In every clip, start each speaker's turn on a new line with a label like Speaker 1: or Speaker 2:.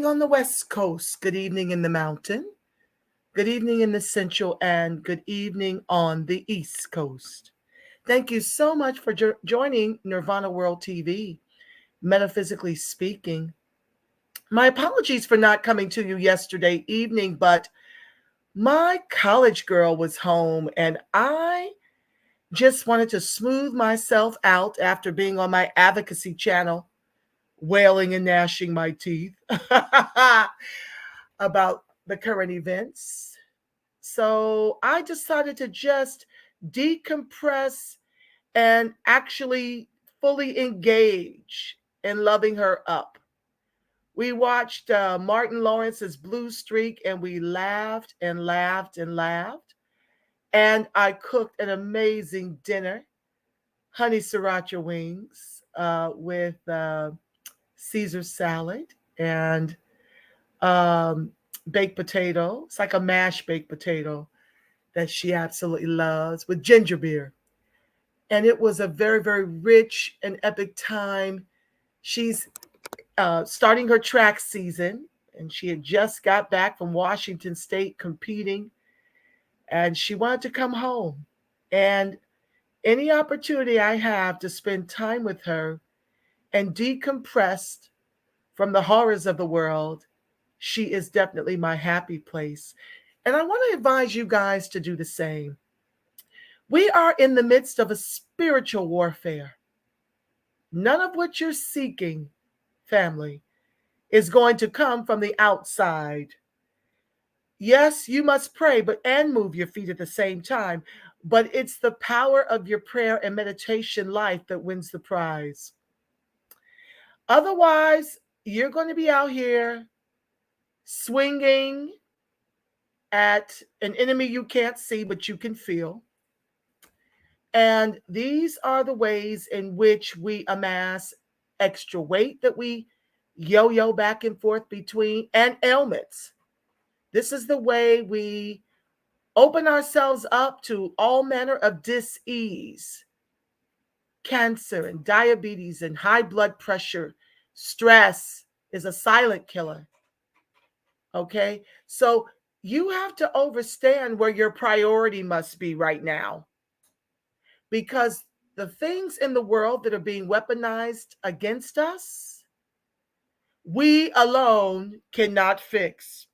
Speaker 1: evening on the West Coast. Good evening in the mountain. Good evening in the Central, and good evening on the East Coast. Thank you so much for joining Nirvana World TV, Metaphysically Speaking. My apologies for not coming to you yesterday evening, but my college girl was home and I just wanted to smooth myself out after being on my advocacy channel, wailing and gnashing my teeth about the current events. So I decided to just decompress and actually fully engage in loving her up. We watched Martin Lawrence's Blue Streak and we laughed and laughed and laughed. And I cooked an amazing dinner, honey sriracha wings with Caesar salad and um, baked potato. It's like a mashed baked potato that she absolutely loves with ginger beer. And it was a very, very rich and epic time. She's starting her track season, and she had just got back from Washington State competing, and she wanted to come home. And any opportunity I have to spend time with her and decompress from the horrors of the world, she is definitely my happy place. And I want to advise you guys to do the same. We are in the midst of a spiritual warfare. None of what you're seeking, family, is going to come from the outside. Yes, you must pray, but and move your feet at the same time. But it's the power of your prayer and meditation life that wins the prize. Otherwise, you're going to be out here swinging at an enemy you can't see, but you can feel. And these are the ways in which we amass extra weight that we yo yo back and forth between, and ailments. This is the way we open ourselves up to all manner of dis-ease, cancer and diabetes and high blood pressure. Stress is a silent killer. Okay? So you have to understand where your priority must be right now, because the things in the world that are being weaponized against us, we alone cannot fix.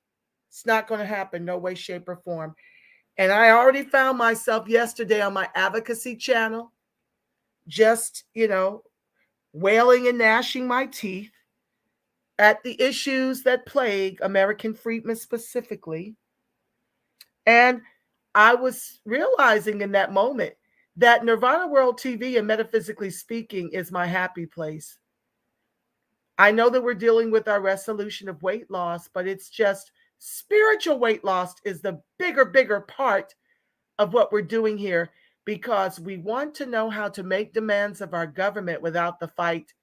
Speaker 1: It's not going to happen, no way, shape, or form. And I already found myself yesterday on my advocacy channel, just, wailing and gnashing my teeth at the issues that plague American freedmen specifically. And I was realizing in that moment that Nirvana World TV and Metaphysically Speaking is my happy place. I know that we're dealing with our resolution of weight loss, but it's just spiritual weight loss is the bigger part of what we're doing here, because we want to know how to make demands of our government without the fight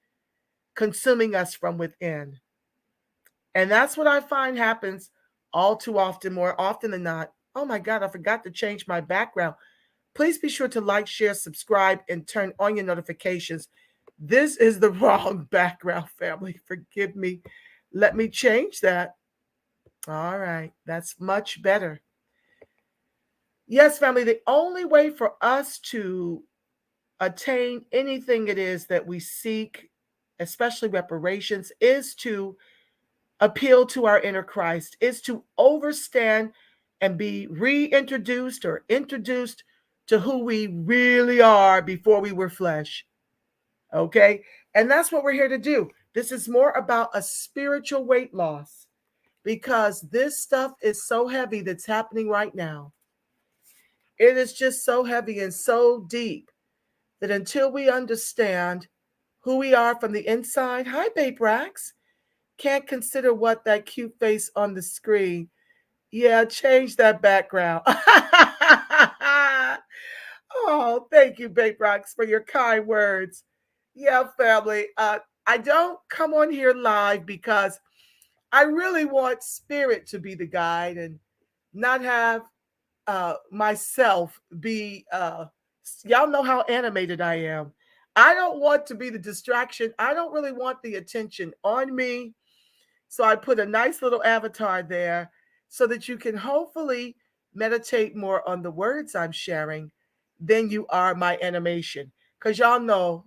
Speaker 1: consuming us from within. And that's what I find happens all too often, more often than not. Oh my God, I forgot to change my background. Please be sure to like, share, subscribe, and turn on your notifications. This is the wrong background, family. Forgive me. Let me change that. All right, that's much better. Yes, family, the only way for us to attain anything it is that we seek, especially reparations, is to appeal to our inner Christ, is to overstand and be reintroduced or introduced to who we really are before we were flesh. Okay? And that's what we're here to do. This is more about a spiritual weight loss, because this stuff is so heavy that's happening right now. It is just so heavy and so deep that until we understand who we are from the inside, hi, Babe Rax, can't consider what that cute face on the screen. Yeah, change that background. Oh, thank you, Babe Rax, for your kind words. Yeah, family. I don't come on here live because I really want spirit to be the guide and not have myself be y'all know how animated I am. I don't want to be the distraction. I don't really want the attention on me. So I put a nice little avatar there so that you can hopefully meditate more on the words I'm sharing than you are my animation. Because y'all know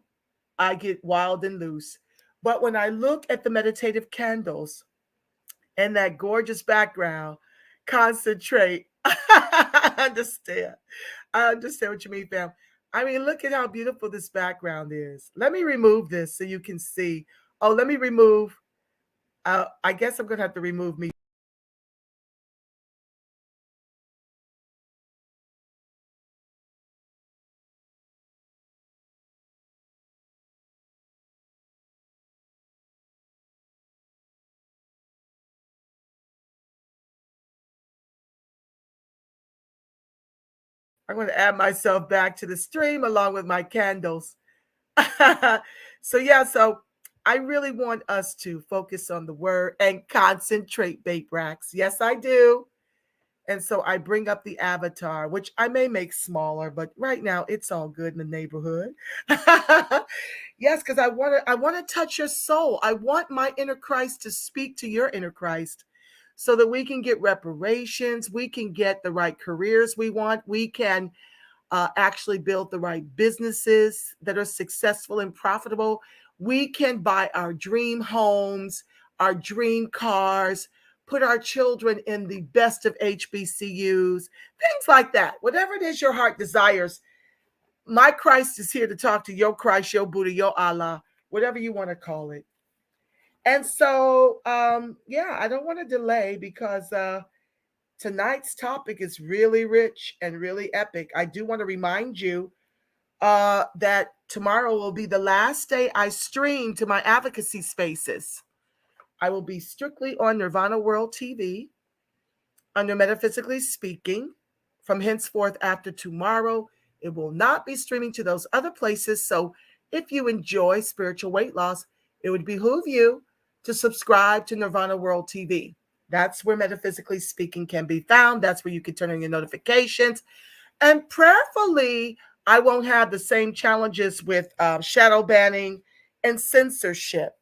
Speaker 1: I get wild and loose. But when I look at the meditative candles and that gorgeous background, concentrate. I understand. I understand what you mean, fam. I mean, look at how beautiful this background is. Let me remove this so you can see. Oh, let me remove. I guess I'm going to have to remove me. I'm going to add myself back to the stream along with my candles. So, yeah, so I really want us to focus on the word and concentrate, Bait Racks. Yes, I do. And so I bring up the avatar, which I may make smaller, but right now it's all good in the neighborhood. Yes, because I want to touch your soul. I want my inner Christ to speak to your inner Christ so that we can get reparations, we can get the right careers we want, we can actually build the right businesses that are successful and profitable. We can buy our dream homes, our dream cars, put our children in the best of HBCUs, things like that. Whatever it is your heart desires, my Christ is here to talk to your Christ, your Buddha, your Allah, whatever you want to call it. And so, yeah, I don't want to delay because tonight's topic is really rich and really epic. I do want to remind you that tomorrow will be the last day I stream to my advocacy spaces. I will be strictly on Nirvana World TV under Metaphysically Speaking. From henceforth, after tomorrow, it will not be streaming to those other places. So if you enjoy spiritual weight loss, it would behoove you to subscribe to Nirvana World TV. That's where Metaphysically Speaking can be found. That's where you can turn on your notifications. And prayerfully, I won't have the same challenges with shadow banning and censorship.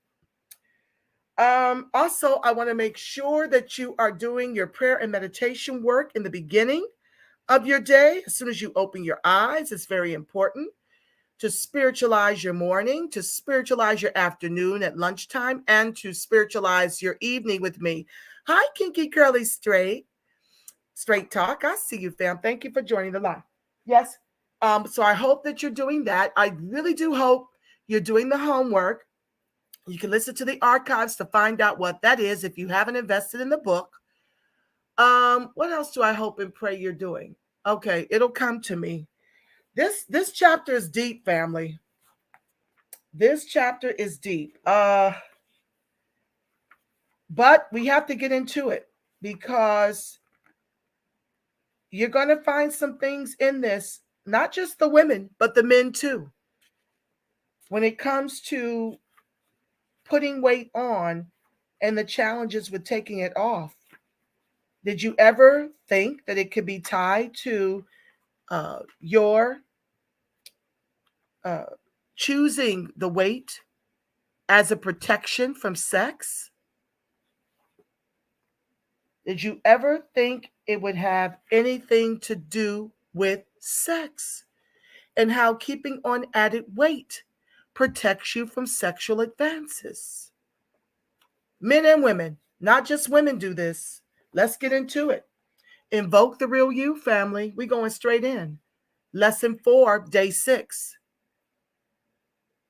Speaker 1: Also, I want to make sure that you are doing your prayer and meditation work in the beginning of your day. As soon as you open your eyes, it's very important to spiritualize your morning, to spiritualize your afternoon at lunchtime, and to spiritualize your evening with me. Hi, Kinky Curly Straight Talk. I see you, fam. Thank you for joining the live. Yes. So I hope that you're doing that. I really do hope you're doing the homework. You can listen to the archives to find out what that is if you haven't invested in the book. What else do I hope and pray you're doing? Okay, it'll come to me. This chapter is deep, family. This chapter is deep. But we have to get into it because you're going to find some things in this, not just the women, but the men too. When it comes to putting weight on and the challenges with taking it off, did you ever think that it could be tied to your uh, choosing the weight as a protection from sex? Did you ever think it would have anything to do with sex and how keeping on added weight protects you from sexual advances? Men and women, not just women do this. Let's get into it. Invoke the real you, family. We going straight in. Lesson 4, day 6.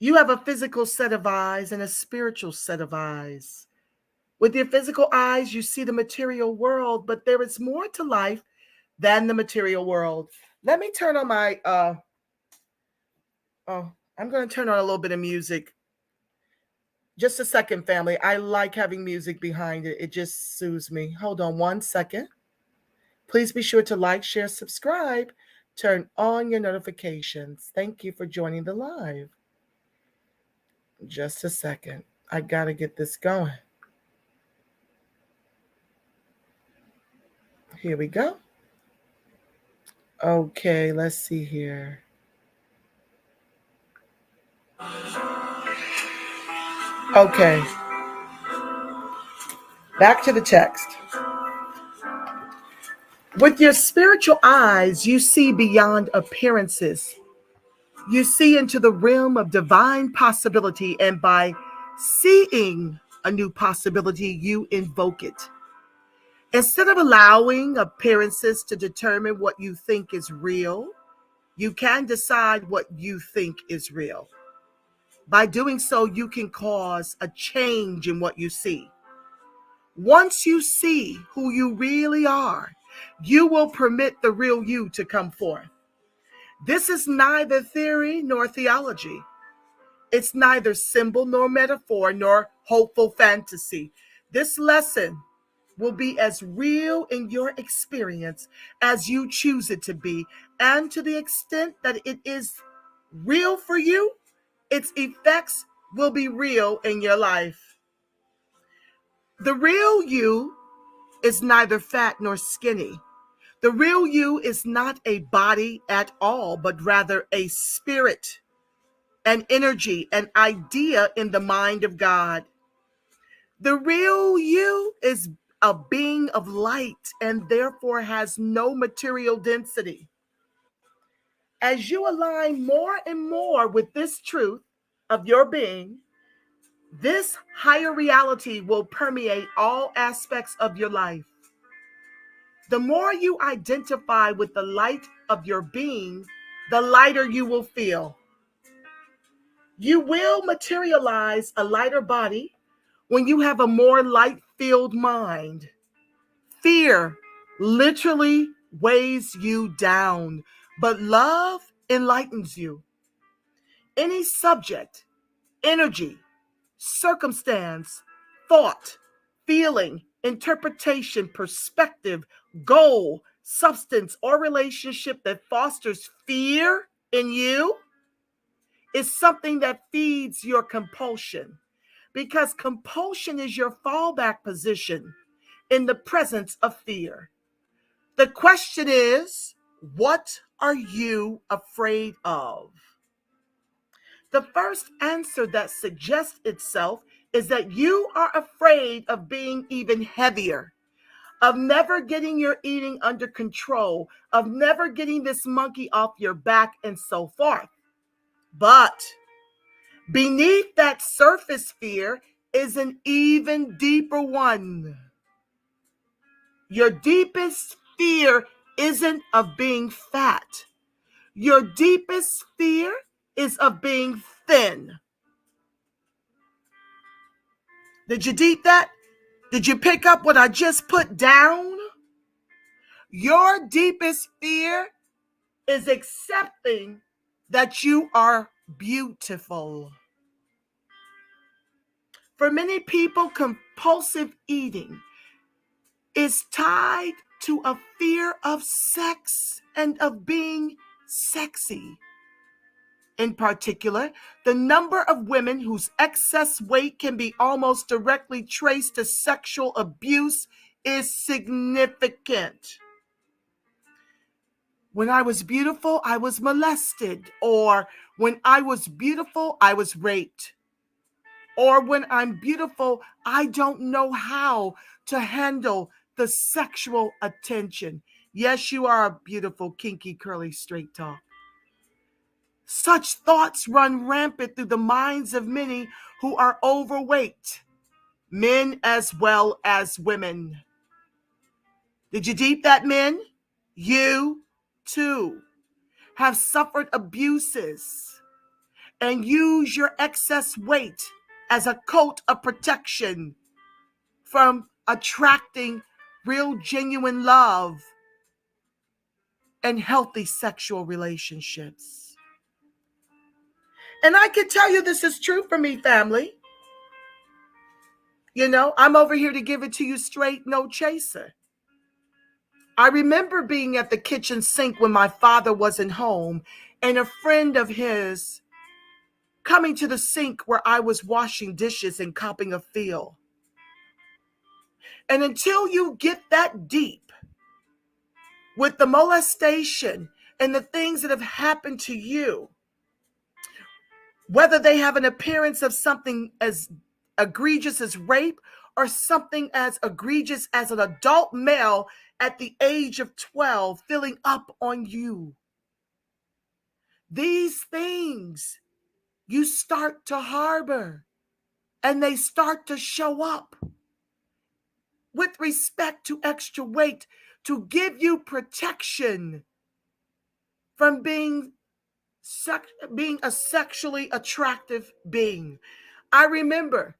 Speaker 1: You have a physical set of eyes and a spiritual set of eyes. With your physical eyes, you see the material world, but there is more to life than the material world. Let me turn on my, I'm going to turn on a little bit of music. Just a second, family. I like having music behind it. It just soothes me. Hold on one second. Please be sure to like, share, subscribe, turn on your notifications. Thank you for joining the live. Just a second. I got to get this going. Here we go. Okay, let's see here. Okay. Back to the text. With your spiritual eyes, you see beyond appearances. You see into the realm of divine possibility, and by seeing a new possibility, you invoke it. Instead of allowing appearances to determine what you think is real, you can decide what you think is real. By doing so, you can cause a change in what you see. Once you see who you really are, you will permit the real you to come forth. This is neither theory nor theology. It's neither symbol nor metaphor nor hopeful fantasy. This lesson will be as real in your experience as you choose it to be. And to the extent that it is real for you, its effects will be real in your life. The real you is neither fat nor skinny. The real you is not a body at all, but rather a spirit, an energy, an idea in the mind of God. The real you is a being of light and therefore has no material density. As you align more and more with this truth of your being, this higher reality will permeate all aspects of your life. The more you identify with the light of your being, the lighter you will feel. You will materialize a lighter body when you have a more light-filled mind. Fear literally weighs you down, but love enlightens you. Any subject, energy, circumstance, thought, feeling, interpretation, perspective, goal, substance, or relationship that fosters fear in you is something that feeds your compulsion, because compulsion is your fallback position in the presence of fear. The question is, what are you afraid of? The first answer that suggests itself is that you are afraid of being even heavier, of never getting your eating under control, of never getting this monkey off your back, and so forth. But beneath that surface fear is an even deeper one. Your deepest fear isn't of being fat. Your deepest fear is of being thin. Did you deep that? Did you pick up what I just put down? Your deepest fear is accepting that you are beautiful. For many people, compulsive eating is tied to a fear of sex and of being sexy. In particular, the number of women whose excess weight can be almost directly traced to sexual abuse is significant. When I was beautiful, I was molested. Or when I was beautiful, I was raped. Or when I'm beautiful, I don't know how to handle the sexual attention. Yes, you are a beautiful, kinky, curly, straight talk. Such thoughts run rampant through the minds of many who are overweight, men as well as women. Did you deep that, men? You, too, have suffered abuses and use your excess weight as a coat of protection from attracting real, genuine love and healthy sexual relationships. And I can tell you this is true for me, family. You know, I'm over here to give it to you straight, no chaser. I remember being at the kitchen sink when my father wasn't home, and a friend of his coming to the sink where I was washing dishes and copping a feel. And until you get that deep with the molestation and the things that have happened to you, whether they have an appearance of something as egregious as rape or something as egregious as an adult male at the age of 12 filling up on you. These things you start to harbor, and they start to show up with respect to extra weight to give you protection from being a sexually attractive being. I remember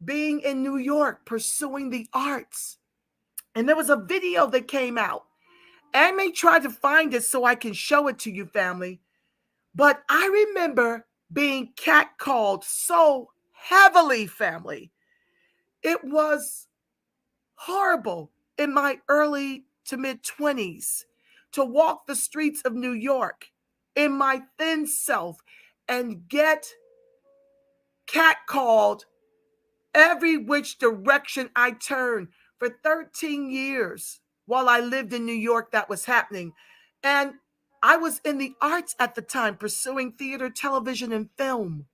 Speaker 1: being in New York pursuing the arts, and there was a video that came out. I may try to find it so I can show it to you, family. But I remember being catcalled so heavily, family. It was horrible in my early to mid 20s to walk the streets of New York in my thin self and get catcalled every which direction I turned. For 13 years while I lived in New York, that was happening. And I was in the arts at the time, pursuing theater, television, and film.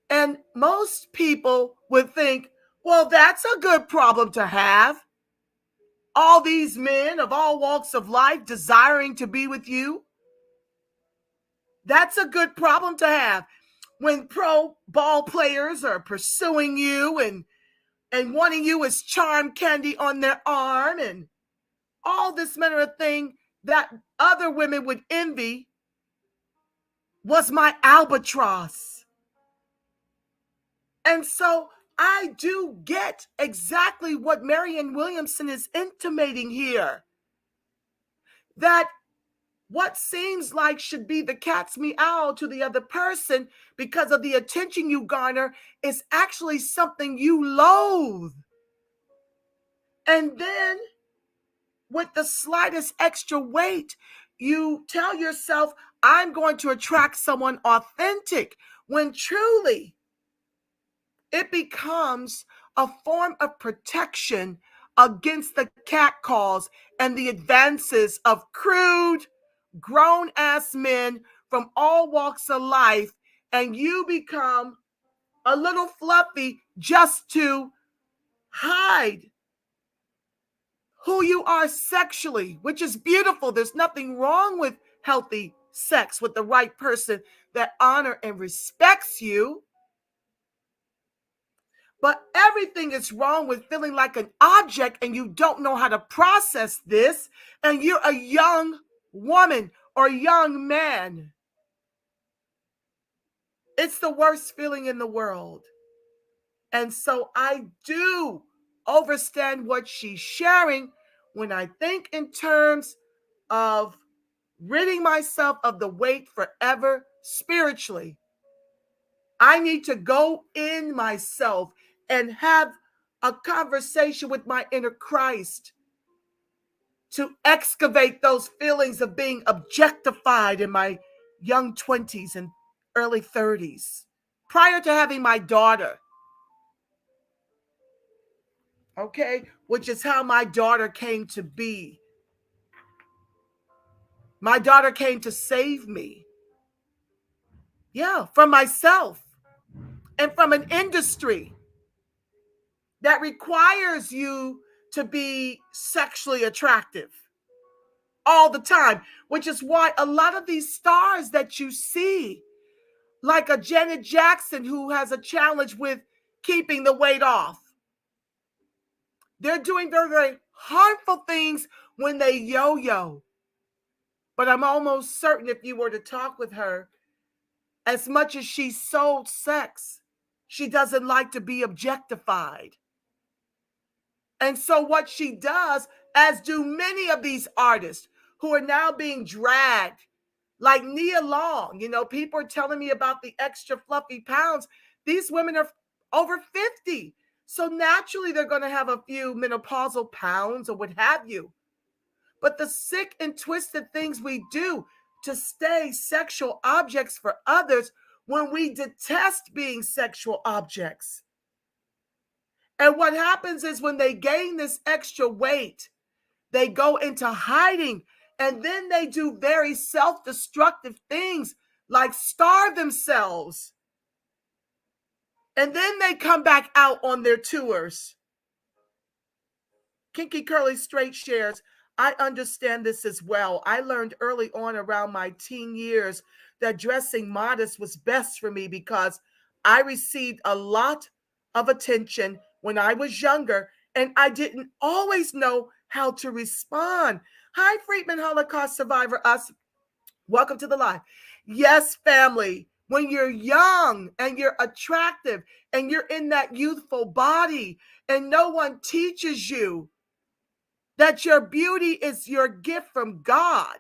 Speaker 1: And most people would think, well, that's a good problem to have. All these men of all walks of life desiring to be with you. That's a good problem to have. When pro ball players are pursuing you and wanting you as charm candy on their arm and all this manner of thing that other women would envy was my albatross. And so I do get exactly what Marianne Williamson is intimating here. That what seems like should be the cat's meow to the other person because of the attention you garner is actually something you loathe. And then with the slightest extra weight, you tell yourself, I'm going to attract someone authentic, when truly it becomes a form of protection against the catcalls and the advances of crude, grown-ass men from all walks of life, and you become a little fluffy just to hide who you are sexually, which is beautiful. There's nothing wrong with healthy sex with the right person that honors and respects you. But everything is wrong with feeling like an object and you don't know how to process this, and you're a young woman or young man. It's the worst feeling in the world. And so I do understand what she's sharing when I think in terms of ridding myself of the weight forever spiritually. I need to go in myself and have a conversation with my inner Christ to excavate those feelings of being objectified in my young 20s and early 30s, prior to having my daughter. Okay, which is how my daughter came to be. My daughter came to save me. Yeah, from myself and from an industry that requires you to be sexually attractive all the time, which is why a lot of these stars that you see, like a Janet Jackson who has a challenge with keeping the weight off, they're doing very, very harmful things when they yo-yo. But I'm almost certain if you were to talk with her, as much as she sold sex, she doesn't like to be objectified. And so what she does, as do many of these artists who are now being dragged, like Nia Long, people are telling me about the extra fluffy pounds. These women are over 50. So naturally they're going to have a few menopausal pounds or what have you. But the sick and twisted things we do to stay sexual objects for others when we detest being sexual objects. And what happens is when they gain this extra weight, they go into hiding, and then they do very self-destructive things like starve themselves. And then they come back out on their tours. Kinky Curly Straight shares, I understand this as well. I learned early on around my teen years that dressing modest was best for me because I received a lot of attention when I was younger and I didn't always know how to respond. Hi, Friedman Holocaust survivor, us. Welcome to the live. Yes, family. When you're young and you're attractive and you're in that youthful body and no one teaches you that your beauty is your gift from God,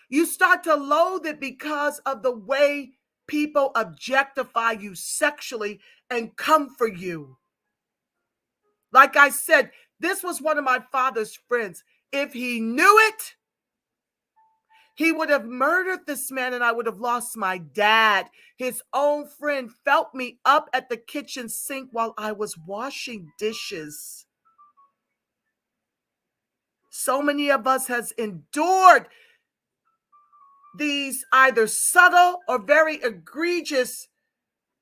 Speaker 1: you start to loathe it because of the way people objectify you sexually and come for you. Like I said, this was one of my father's friends. If he knew it, he would have murdered this man and I would have lost my dad. His own friend felt me up at the kitchen sink while I was washing dishes. So many of us has endured these either subtle or very egregious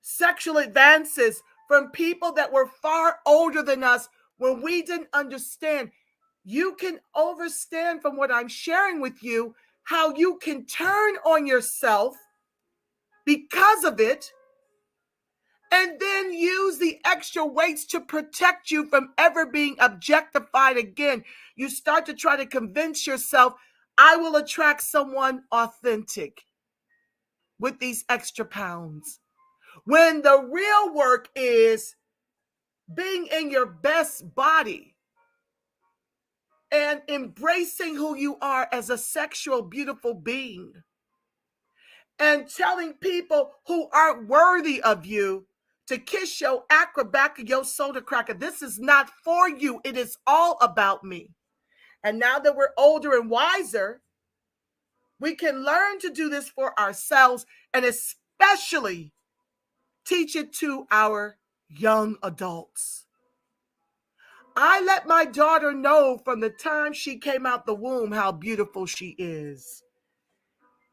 Speaker 1: sexual advances from people that were far older than us when we didn't understand. You can understand from what I'm sharing with you how you can turn on yourself because of it and then use the extra weights to protect you from ever being objectified again. You start to try to convince yourself, I will attract someone authentic with these extra pounds. When the real work is being in your best body and embracing who you are as a sexual, beautiful being and telling people who aren't worthy of you to kiss your back of your soda cracker. This is not for you. It is all about me. And now that we're older and wiser, we can learn to do this for ourselves and especially teach it to our young adults. I let my daughter know from the time she came out the womb how beautiful she is.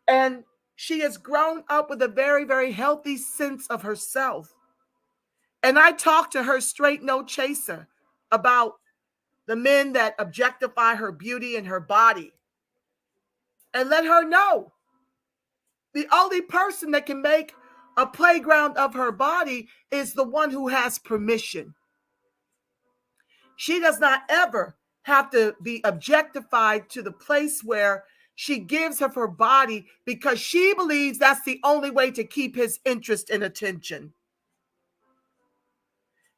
Speaker 1: And she has grown up with a very, very healthy sense of herself. And I talk to her straight, no chaser, about the men that objectify her beauty and her body. And let her know the only person that can make a playground of her body is the one who has permission. She does not ever have to be objectified to the place where she gives of her body because she believes that's the only way to keep his interest and attention.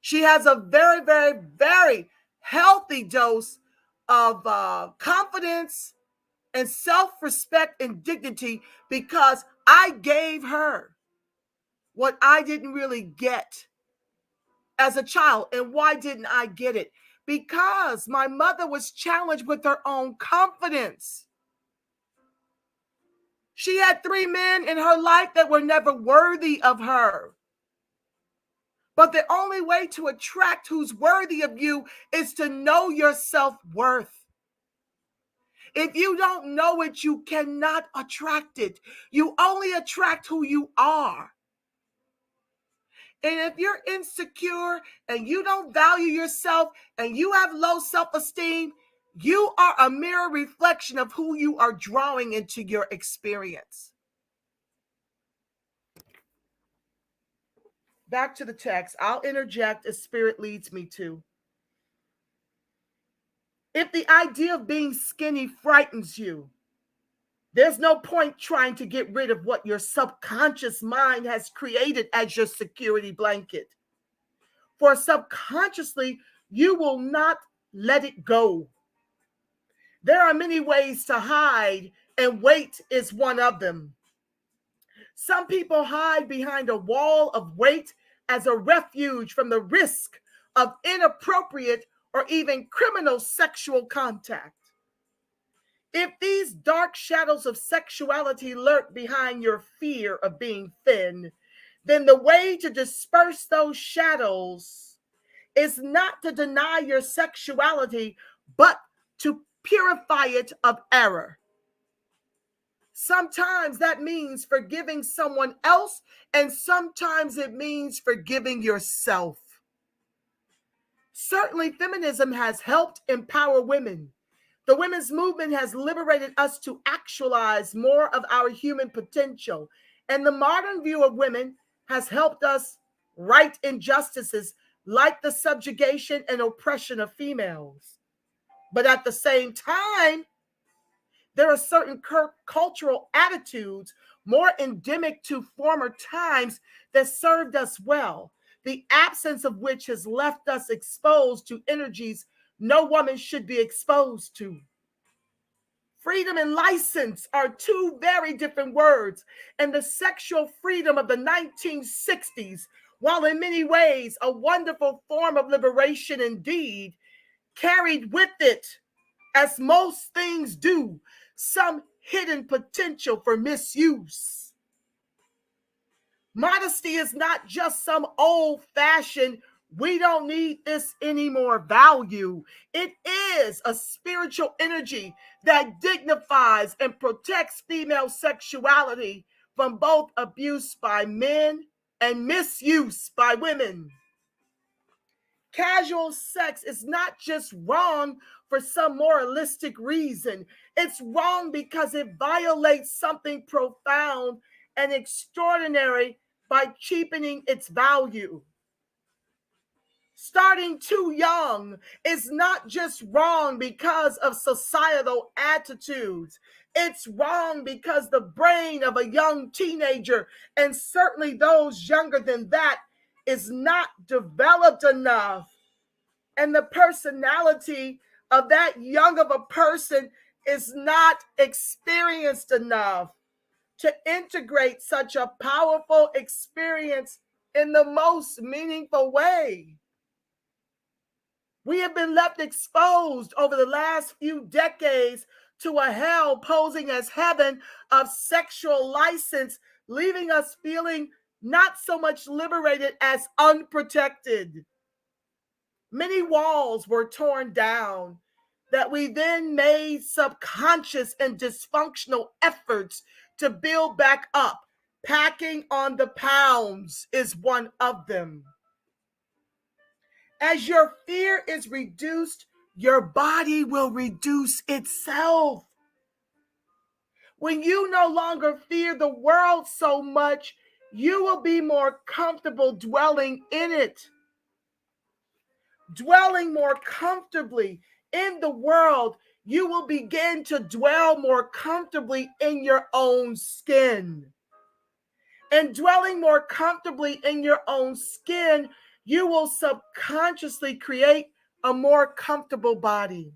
Speaker 1: She has a very, very, very healthy dose of confidence and self-respect and dignity because I gave her what I didn't really get as a child. And why didn't I get it? Because my mother was challenged with her own confidence. She had 3 men in her life that were never worthy of her. But the only way to attract who's worthy of you is to know your self-worth. If you don't know it, you cannot attract it. You only attract who you are. And if you're insecure and you don't value yourself and you have low self-esteem, you are a mirror reflection of who you are drawing into your experience. Back to the text. I'll interject as Spirit leads me to. If the idea of being skinny frightens you, there's no point trying to get rid of what your subconscious mind has created as your security blanket. For subconsciously, you will not let it go. There are many ways to hide, and weight is one of them. Some people hide behind a wall of weight as a refuge from the risk of inappropriate or even criminal sexual contact. If these dark shadows of sexuality lurk behind your fear of being thin, then the way to disperse those shadows is not to deny your sexuality, but to purify it of error. Sometimes that means forgiving someone else, and sometimes it means forgiving yourself. Certainly, feminism has helped empower women. The women's movement has liberated us to actualize more of our human potential, and the modern view of women has helped us right injustices like the subjugation and oppression of females. But at the same time, there are certain cultural attitudes more endemic to former times that served us well, the absence of which has left us exposed to energies no woman should be exposed to. Freedom and license are two very different words, and the sexual freedom of the 1960s, while in many ways a wonderful form of liberation indeed, carried with it, as most things do, some hidden potential for misuse. Modesty is not just some old-fashioned, we don't need this anymore value. It is a spiritual energy that dignifies and protects female sexuality from both abuse by men and misuse by women. Casual sex is not just wrong for some moralistic reason. It's wrong because it violates something profound and extraordinary by cheapening its value. Starting too young is not just wrong because of societal attitudes. It's wrong because the brain of a young teenager, and certainly those younger than that, is not developed enough. And the personality of that young of a person is not experienced enough to integrate such a powerful experience in the most meaningful way. We have been left exposed over the last few decades to a hell posing as heaven of sexual license, leaving us feeling not so much liberated as unprotected. Many walls were torn down that we then made subconscious and dysfunctional efforts to build back up. Packing on the pounds is one of them. As your fear is reduced, your body will reduce itself. When you no longer fear the world so much, you will be more comfortable dwelling in it. Dwelling more comfortably in the world, you will begin to dwell more comfortably in your own skin. And dwelling more comfortably in your own skin, you will subconsciously create a more comfortable body.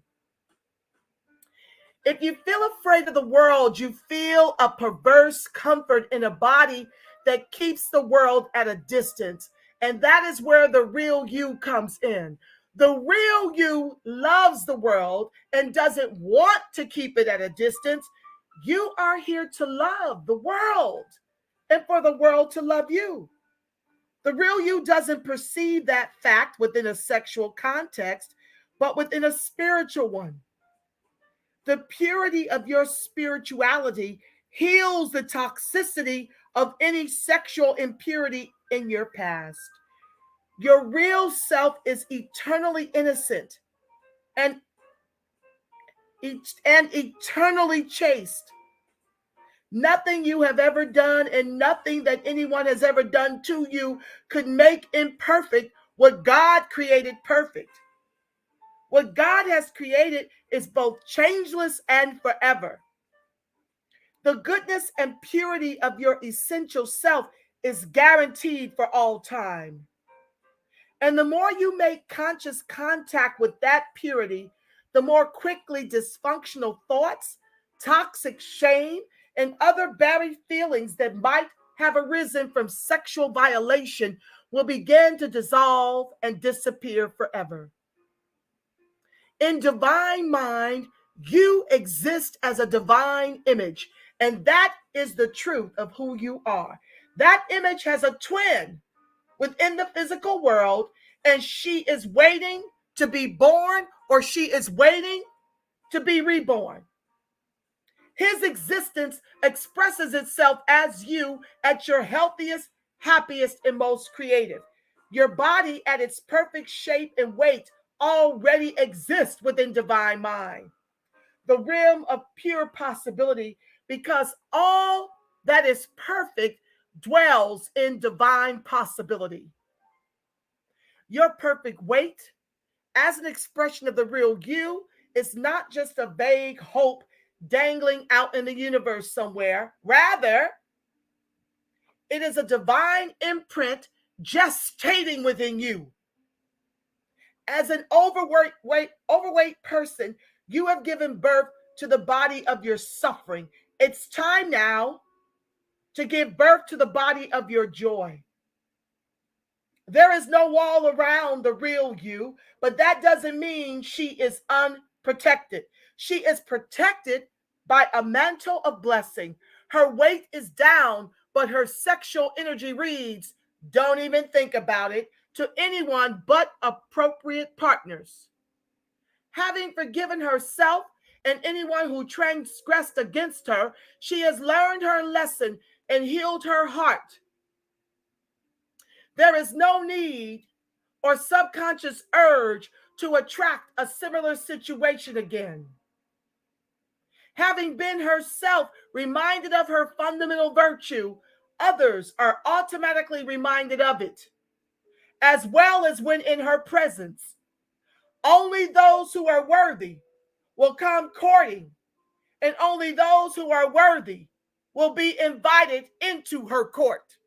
Speaker 1: If you feel afraid of the world, you feel a perverse comfort in a body that keeps the world at a distance. And that is where the real you comes in. The real you loves the world and doesn't want to keep it at a distance. You are here to love the world and for the world to love you. The real you doesn't perceive that fact within a sexual context, but within a spiritual one. The purity of your spirituality heals the toxicity of any sexual impurity in your past. Your real self is eternally innocent and eternally chaste. Nothing you have ever done and nothing that anyone has ever done to you could make imperfect what God created perfect. What God has created is both changeless and forever. The goodness and purity of your essential self is guaranteed for all time. And the more you make conscious contact with that purity, the more quickly dysfunctional thoughts, toxic shame, and other buried feelings that might have arisen from sexual violation will begin to dissolve and disappear forever. In divine mind, you exist as a divine image, and that is the truth of who you are. That image has a twin within the physical world, and she is waiting to be born, or she is waiting to be reborn. His existence expresses itself as you at your healthiest, happiest, and most creative. Your body at its perfect shape and weight already exists within divine mind, the realm of pure possibility, because all that is perfect dwells in divine possibility. Your perfect weight, as an expression of the real you, is not just a vague hope dangling out in the universe somewhere. Rather, it is a divine imprint gestating within you. As an overweight person, you have given birth to the body of your suffering. It's time now to give birth to the body of your joy. There is no wall around the real you, but that doesn't mean she is unprotected. She is protected by a mantle of blessing. Her weight is down, but her sexual energy reads, don't even think about it, to anyone but appropriate partners. Having forgiven herself and anyone who transgressed against her, she has learned her lesson and healed her heart. There is no need or subconscious urge to attract a similar situation again. Having been herself reminded of her fundamental virtue, others are automatically reminded of it, as well as when in her presence. Only those who are worthy will come courting, and only those who are worthy will be invited into her court.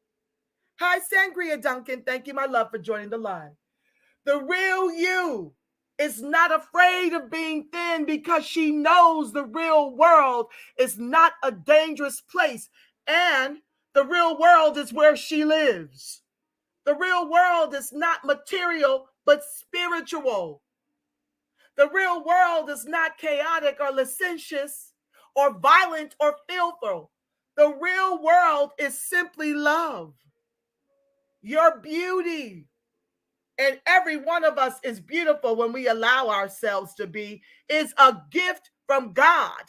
Speaker 1: Hi, Sangria Duncan. Thank you, my love, for joining the live. The real you is not afraid of being thin because she knows the real world is not a dangerous place, and the real world is where she lives. The real world is not material but spiritual. The real world is not chaotic or licentious or violent or fearful. The real world is simply love. Your beauty, and every one of us is beautiful when we allow ourselves to be, is a gift from God.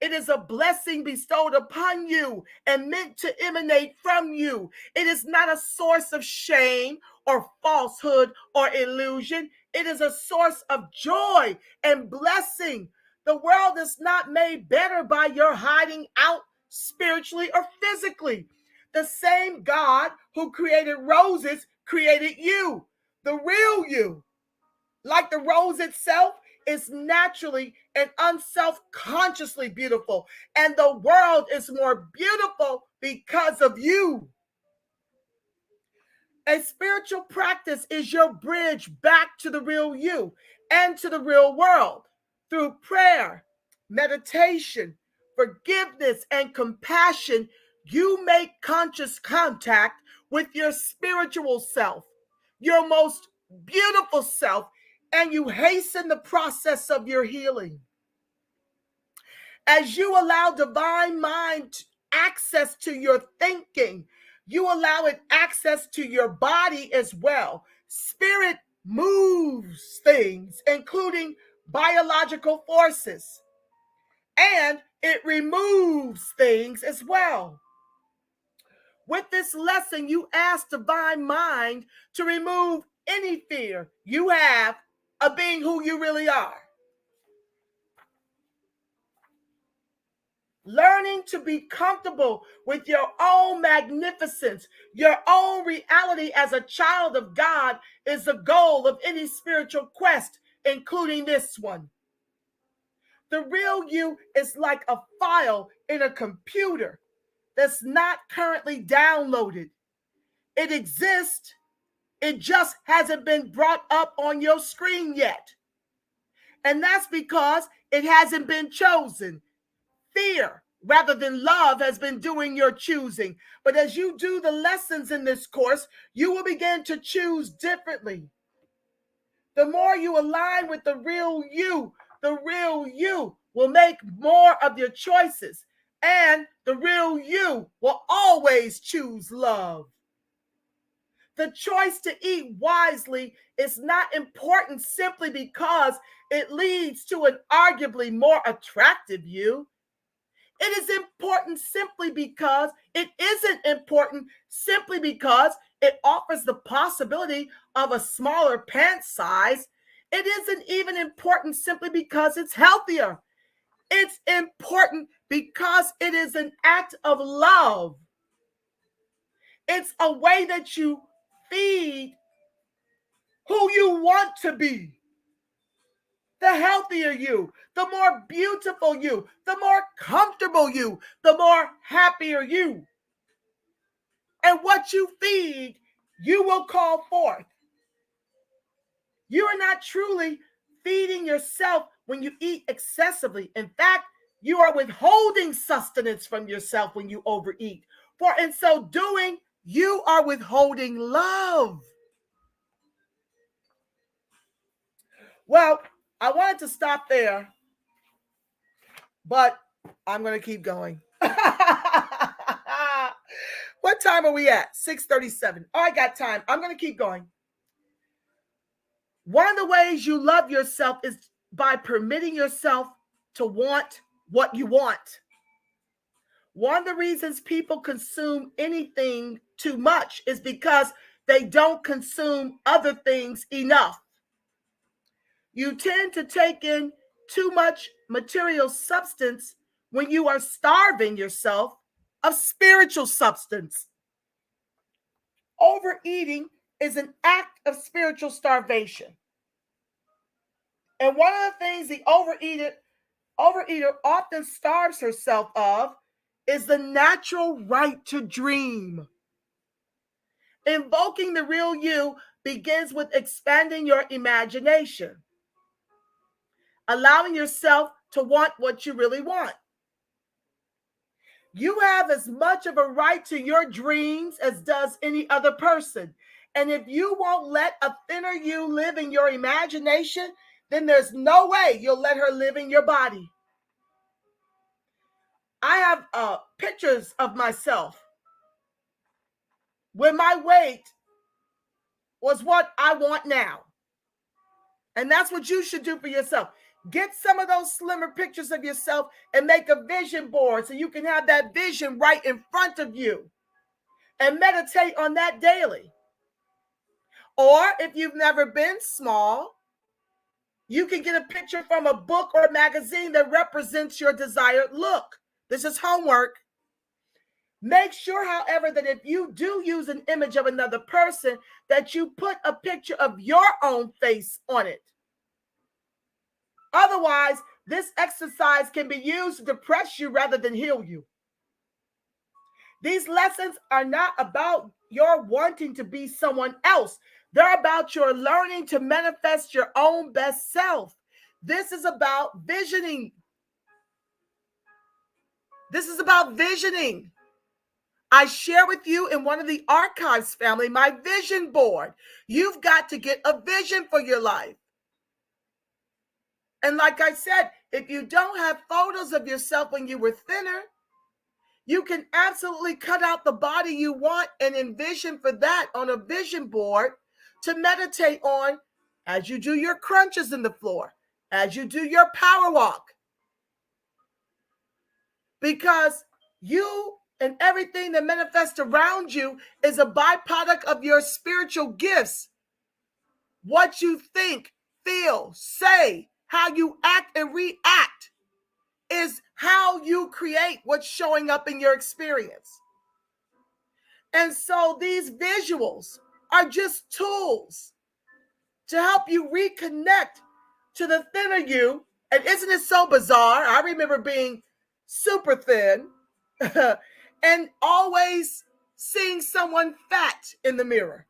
Speaker 1: It is a blessing bestowed upon you and meant to emanate from you. It is not a source of shame or falsehood or illusion. It is a source of joy and blessing. The world is not made better by your hiding out spiritually or physically. The same God who created roses created you. The real you, like the rose itself, is naturally and unself-consciously beautiful, and the world is more beautiful because of you. A spiritual practice is your bridge back to the real you and to the real world. Through prayer, meditation, forgiveness, and compassion, you make conscious contact with your spiritual self, your most beautiful self, and you hasten the process of your healing. As you allow divine mind access to your thinking, you allow it access to your body as well. Spirit moves things, including biological forces, and it removes things as well. With this lesson, you ask divine mind to remove any fear you have of being who you really are. Learning to be comfortable with your own magnificence, your own reality as a child of God, is the goal of any spiritual quest, including this one. The real you is like a file in a computer that's not currently downloaded. It exists, it just hasn't been brought up on your screen yet. And that's because it hasn't been chosen. Fear rather than love has been doing your choosing. But as you do the lessons in this course, you will begin to choose differently. The more you align with the real you will make more of your choices, and the real you will always choose love. The choice to eat wisely is not important simply because it leads to an arguably more attractive you. It is important simply because it isn't important simply because it offers the possibility of a smaller pant size. It isn't even important simply because it's healthier. It's important because it is an act of love. It's a way that you feed who you want to be. The healthier you, the more beautiful you, the more comfortable you, the more happier you. And what you feed, you will call forth. You are not truly feeding yourself when you eat excessively. In fact, you are withholding sustenance from yourself when you overeat. For in so doing, you are withholding love. Well, I wanted to stop there, but I'm going to keep going. What time are we at? 6:37. Oh, I got time. I'm going to keep going. One of the ways you love yourself is by permitting yourself to want what you want. One of the reasons people consume anything too much is because they don't consume other things enough. You tend to take in too much material substance when you are starving yourself of spiritual substance. Overeating is an act of spiritual starvation. And one of the things the overeater often starves herself of is the natural right to dream. Invoking the real you begins with expanding your imagination, allowing yourself to want what you really want. You have as much of a right to your dreams as does any other person. And if you won't let a thinner you live in your imagination, then there's no way you'll let her live in your body. I have pictures of myself when my weight was what I want now. And that's what you should do for yourself. Get some of those slimmer pictures of yourself and make a vision board so you can have that vision right in front of you and meditate on that daily. Or if you've never been small, you can get a picture from a book or a magazine that represents your desired look. This is homework. Make sure, however, that if you do use an image of another person, that you put a picture of your own face on it. Otherwise, this exercise can be used to depress you rather than heal you. These lessons are not about your wanting to be someone else. They're about your learning to manifest your own best self. This is about visioning. This is about visioning. I share with you in one of the archives family, my vision board. You've got to get a vision for your life. And like I said, if you don't have photos of yourself when you were thinner, you can absolutely cut out the body you want and envision for that on a vision board to meditate on as you do your crunches in the floor, as you do your power walk. Because you and everything that manifests around you is a byproduct of your spiritual gifts. What you think, feel, say, how you act and react is how you create what's showing up in your experience. And so these visuals are just tools to help you reconnect to the thinner you. And isn't it so bizarre? I remember being super thin and always seeing someone fat in the mirror.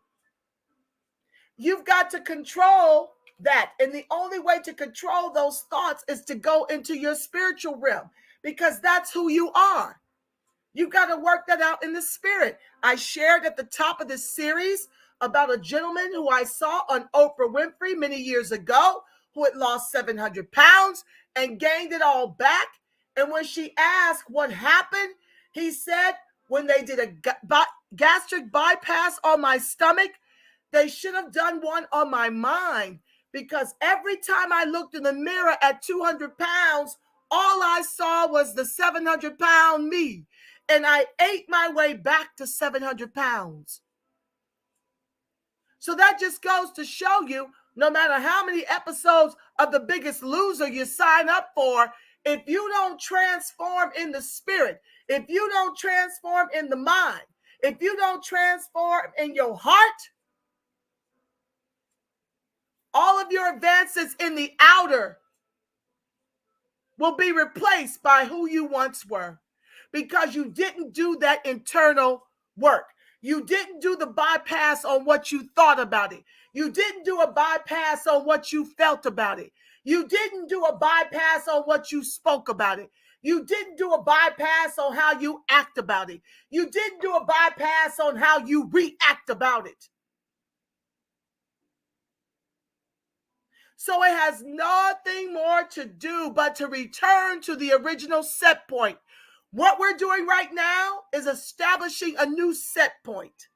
Speaker 1: You've got to control that. And the only way to control those thoughts is to go into your spiritual realm, because that's who you are. You've got to work that out in the spirit. I shared at the top of this series about a gentleman who I saw on Oprah Winfrey many years ago who had lost 700 pounds and gained it all back. And when she asked what happened, he said, when they did a gastric bypass on my stomach, they should have done one on my mind, because every time I looked in the mirror at 200 pounds, all I saw was the 700-pound me. And I ate my way back to 700 pounds. So that just goes to show you, no matter how many episodes of The Biggest Loser you sign up for, if you don't transform in the spirit, if you don't transform in the mind, if you don't transform in your heart, all of your advances in the outer will be replaced by who you once were, because you didn't do that internal work. You didn't do the bypass on what you thought about it. You didn't do a bypass on what you felt about it. You didn't do a bypass on what you spoke about it. You didn't do a bypass on how you act about it. You didn't do a bypass on how you react about it. So it has nothing more to do but to return to the original set point. What we're doing right now is establishing a new set point.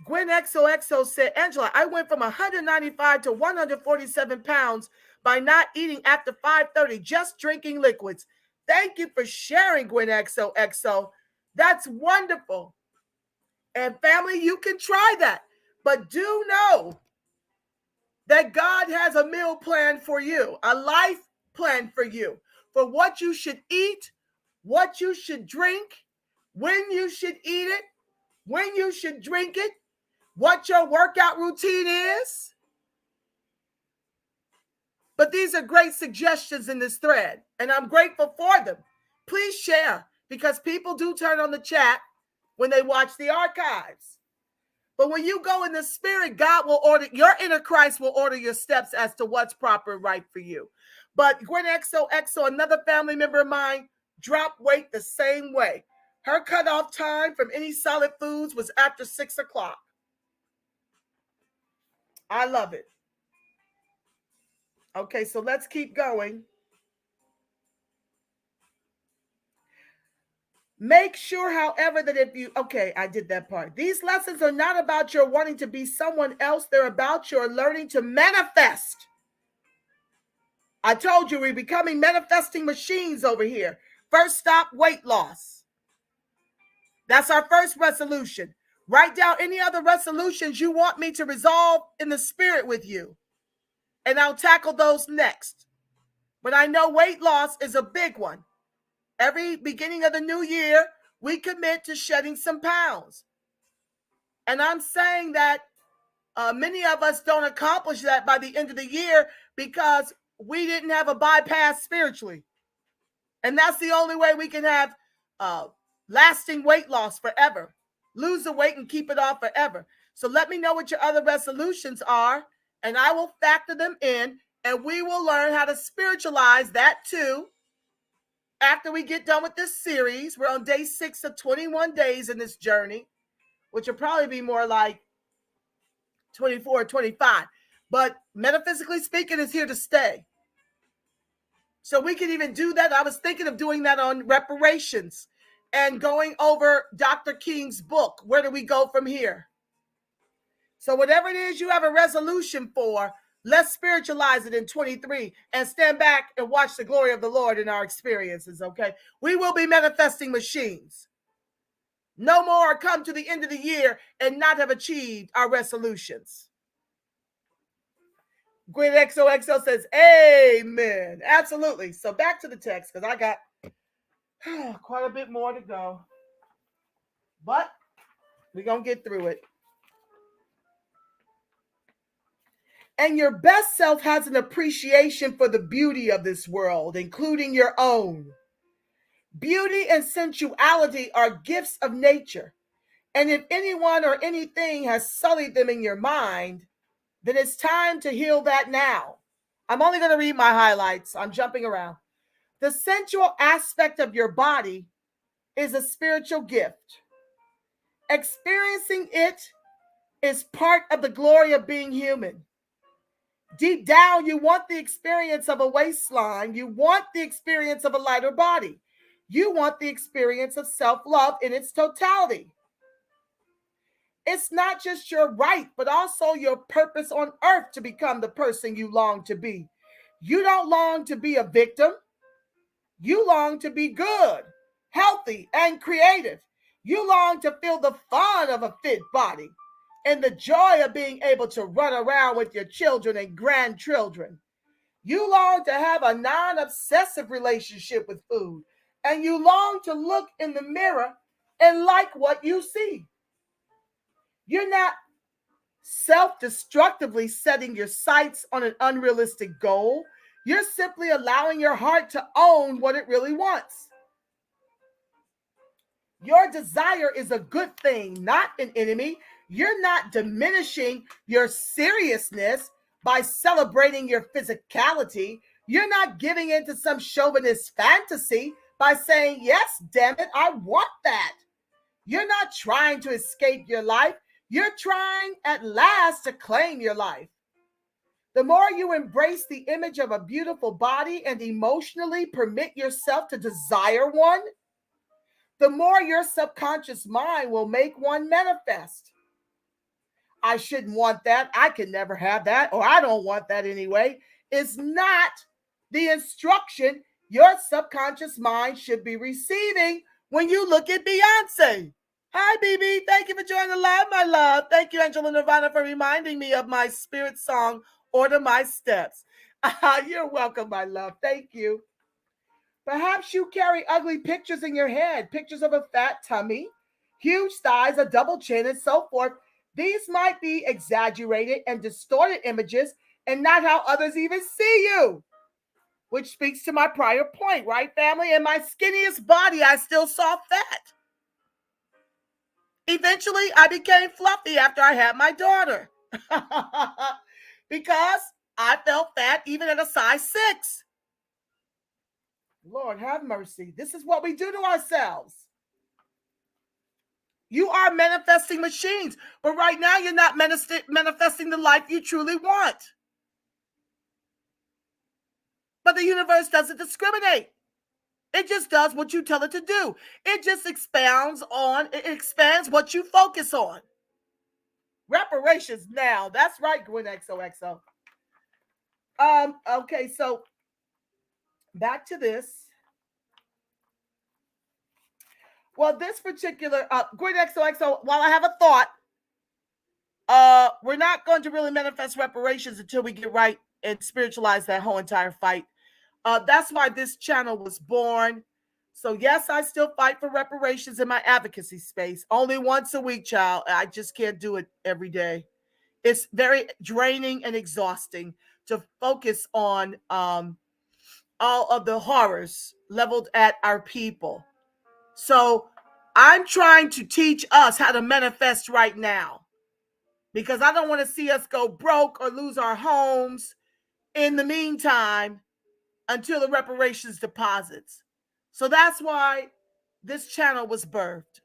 Speaker 1: Gwen XOXO said, Angela, I went from 195 to 147 pounds by not eating after 5:30, just drinking liquids. Thank you for sharing, Gwen XOXO. That's wonderful. And family, you can try that. But do know that God has a meal plan for you, a life plan for you, for what you should eat, what you should drink, when you should eat it, when you should drink it, what your workout routine is. But these are great suggestions in this thread, and I'm grateful for them. Please share, because people do turn on the chat when they watch the archives. But when you go in the spirit, God will order, your inner Christ will order your steps as to what's proper and right for you. But Gwen XOXO, another family member of mine, dropped weight the same way. Her cutoff time from any solid foods was after 6 o'clock. I love it. Okay, so let's keep going. Make sure, however, that if you, okay, I did that part. These lessons are not about your wanting to be someone else. They're about your learning to manifest. I told you we're becoming manifesting machines over here. First stop, weight loss. That's our first resolution. Write down any other resolutions you want me to resolve in the spirit with you, and I'll tackle those next. But I know weight loss is a big one. Every beginning of the new year, we commit to shedding some pounds. And I'm saying that many of us don't accomplish that by the end of the year because we didn't have a bypass spiritually. And that's the only way we can have lasting weight loss forever. Lose the weight and keep it off forever. So let me know what your other resolutions are, and I will factor them in, and we will learn how to spiritualize that too. After we get done with this series, we're on day 6 of 21 days in this journey, which will probably be more like 24 or 25. But metaphysically speaking, it's here to stay. So we can even do that. I was thinking of doing that on reparations and going over Dr. King's book. Where do we go from here? So whatever it is you have a resolution for, let's spiritualize it in 23 and stand back and watch the glory of the Lord in our experiences, okay? We will be manifesting machines. No more come to the end of the year and not have achieved our resolutions. Gwen XOXO says, amen. Absolutely. So back to the text, because I got quite a bit more to go. But we're going to get through it. And your best self has an appreciation for the beauty of this world, including your own. Beauty and sensuality are gifts of nature. And if anyone or anything has sullied them in your mind, then it's time to heal that now. I'm only going to read my highlights. I'm jumping around. The sensual aspect of your body is a spiritual gift. Experiencing it is part of the glory of being human. Deep down, you want the experience of a waistline. You want the experience of a lighter body. You want the experience of self-love in its totality. It's not just your right, but also your purpose on earth to become the person you long to be. You don't long to be a victim. You long to be good, healthy, and creative. You long to feel the fun of a fit body and the joy of being able to run around with your children and grandchildren. You long to have a non obsessive relationship with food, and you long to look in the mirror and like what you see. You're not self destructively setting your sights on an unrealistic goal. You're simply allowing your heart to own what it really wants. Your desire is a good thing, not an enemy. You're not diminishing your seriousness by celebrating your physicality. You're not giving in to some chauvinist fantasy by saying, yes, damn it, I want that. You're not trying to escape your life. You're trying at last to claim your life. The more you embrace the image of a beautiful body and emotionally permit yourself to desire one, the more your subconscious mind will make one manifest. I shouldn't want that. I can never have that, or I don't want that anyway, is not the instruction your subconscious mind should be receiving when you look at Beyonce. Hi, BB. Thank you for joining the live, my love. Thank you, Angela Nirvana, for reminding me of my spirit song, Order My Steps. You're welcome, my love. Thank you. Perhaps you carry ugly pictures in your head, pictures of a fat tummy, huge thighs, a double chin, and so forth. These might be exaggerated and distorted images and not how others even see you, which speaks to my prior point, right, family? In my skinniest body, I still saw fat. Eventually, I became fluffy after I had my daughter because I felt fat even at a size 6. Lord have mercy. This is what we do to ourselves. You are manifesting machines, but right now you're not manifesting the life you truly want. But the universe doesn't discriminate. It just does what you tell it to do. It just expands what you focus on. Reparations now. That's right, Gwen XOXO. Okay, so back to this. Well, this particular Gwen XOXO, while I have a thought, we're not going to really manifest reparations until we get right and spiritualize that whole entire fight. That's why this channel was born. So yes, I still fight for reparations in my advocacy space. Only once a week, child. I just can't do it every day. It's very draining and exhausting to focus on all of the horrors leveled at our people. So I'm trying to teach us how to manifest right now, because I don't want to see us go broke or lose our homes in the meantime until the reparations deposits. So that's why this channel was birthed.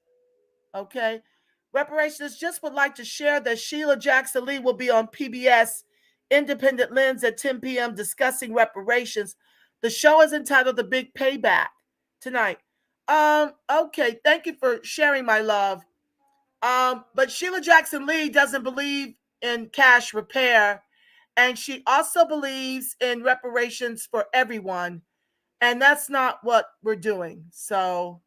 Speaker 1: Okay. Reparations just would like to share that Sheila Jackson Lee will be on PBS Independent Lens at 10 p.m. discussing reparations. The show is entitled The Big Payback tonight. Okay, thank you for sharing, my love. But Sheila Jackson Lee doesn't believe in cash repair, and she also believes in reparations for everyone, and that's not what we're doing. So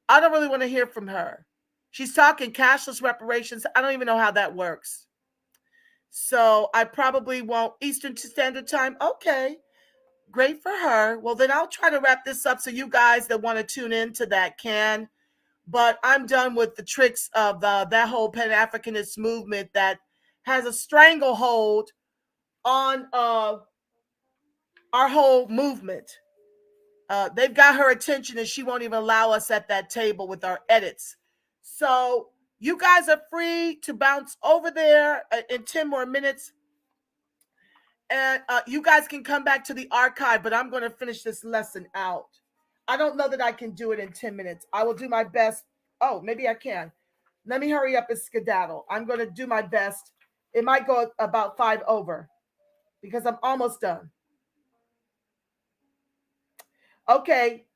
Speaker 1: I don't really want to hear from her. She's talking cashless reparations. I don't even know how that works. So I probably won't. Eastern Standard Time. Okay, great for her. Well, then I'll try to wrap this up so you guys that want to tune into that can. But I'm done with the tricks of that whole Pan-Africanist movement that has a stranglehold on our whole movement. They've got her attention and she won't even allow us at that table with our edits. So you guys are free to bounce over there in 10 more minutes. And you guys can come back to the archive, but I'm going to finish this lesson out. I don't know that I can do it in 10 minutes. I will do my best. Oh, maybe I can. Let me hurry up and skedaddle. I'm going to do my best. It might go about 5 over because I'm almost done. Okay.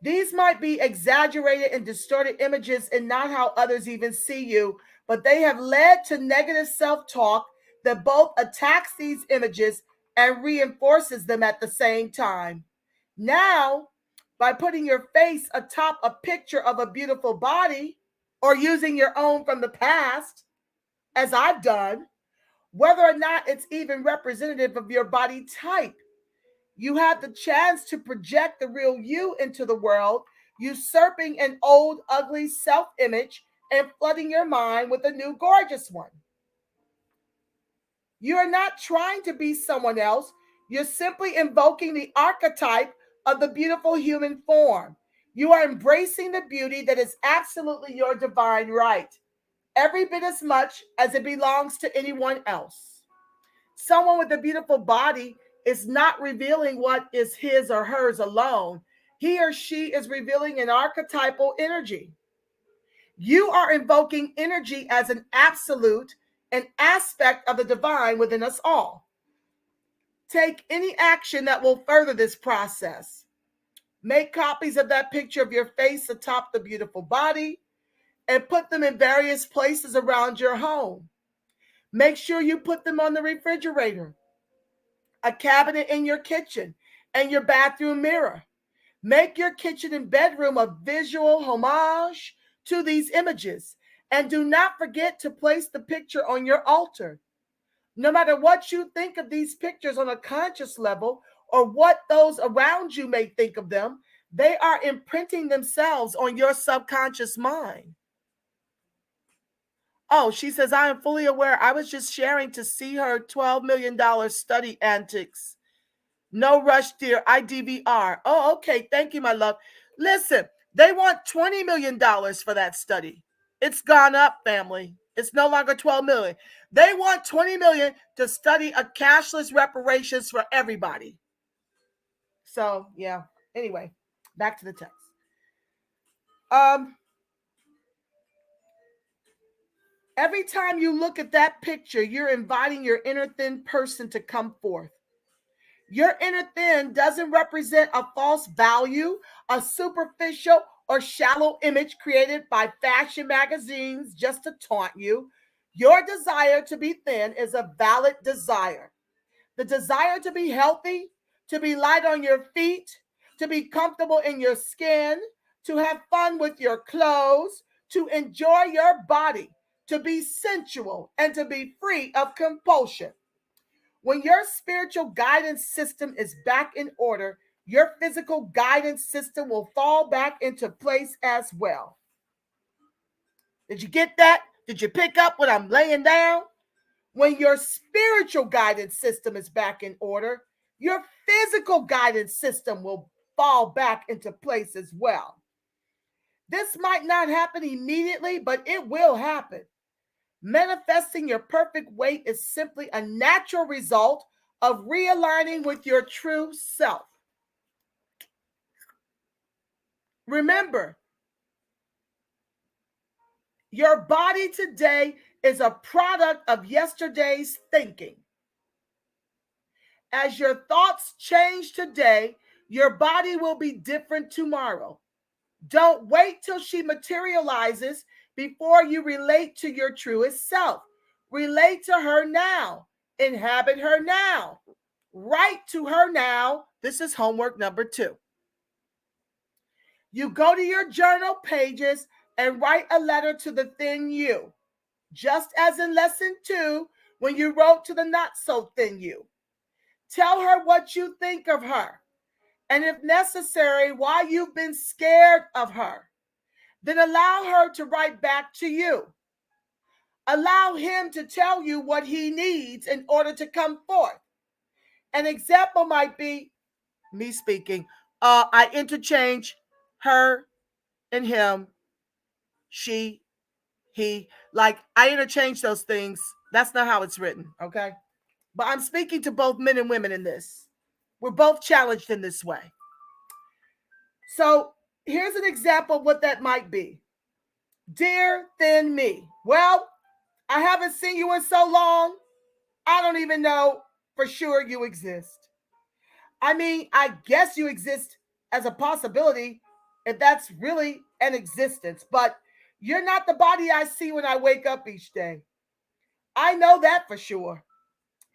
Speaker 1: These might be exaggerated and distorted images and not how others even see you, but they have led to negative self talk that both attacks these images and reinforces them at the same time. Now, by putting your face atop a picture of a beautiful body or using your own from the past, as I've done, whether or not it's even representative of your body type, you have the chance to project the real you into the world, usurping an old, ugly self image and flooding your mind with a new, gorgeous one. You are not trying to be someone else. You're simply invoking the archetype of the beautiful human form. You are embracing the beauty that is absolutely your divine right, every bit as much as it belongs to anyone else. Someone with a beautiful body is not revealing what is his or hers alone. He or she is revealing an archetypal energy. You are invoking energy as an absolute, an aspect of the divine within us all. Take any action that will further this process. Make copies of that picture of your face atop the beautiful body and put them in various places around your home. Make sure you put them on the refrigerator, a cabinet in your kitchen, and your bathroom mirror. Make your kitchen and bedroom a visual homage to these images. And do not forget to place the picture on your altar. No matter what you think of these pictures on a conscious level or what those around you may think of them, they are imprinting themselves on your subconscious mind. Oh, she says, I am fully aware. I was just sharing to see her $12 million study antics. No rush, dear. I DVR. Oh, okay. Thank you, my love. Listen, they want $20 million for that study. It's gone up, family. It's no longer $12 million. They want $20 million to study a cashless reparations for everybody. So, yeah. Anyway, back to the text. Every time you look at that picture, you're inviting your inner thin person to come forth. Your inner thin doesn't represent a false value, a superficial or shallow image created by fashion magazines just to taunt you. Your desire to be thin is a valid desire. The desire to be healthy, to be light on your feet, to be comfortable in your skin, to have fun with your clothes, to enjoy your body, to be sensual, and to be free of compulsion. When your spiritual guidance system is back in order, your physical guidance system will fall back into place as well. Did you get that? Did you pick up what I'm laying down? When your spiritual guidance system is back in order, your physical guidance system will fall back into place as well. This might not happen immediately, but it will happen. Manifesting your perfect weight is simply a natural result of realigning with your true self. Remember, your body today is a product of yesterday's thinking. As your thoughts change today, your body will be different tomorrow. Don't wait till she materializes before you relate to your truest self. Relate to her now. Inhabit her now. Write to her now. This is homework number 2. You go to your journal pages and write a letter to the thin you, just as in lesson 2 when you wrote to the not so thin you. Tell her what you think of her, and if necessary, why you've been scared of her. Then allow her to write back to you. Allow him to tell you what he needs in order to come forth. An example might be me speaking. I interchange her and him, she, he. Like, I interchange those things. That's not how it's written, okay? But I'm speaking to both men and women in this. We're both challenged in this way. So here's an example of what that might be. Dear thin me, well, I haven't seen you in so long, I don't even know for sure you exist. I mean, I guess you exist as a possibility, if that's really an existence. But you're not the body I see when I wake up each day. I know that for sure.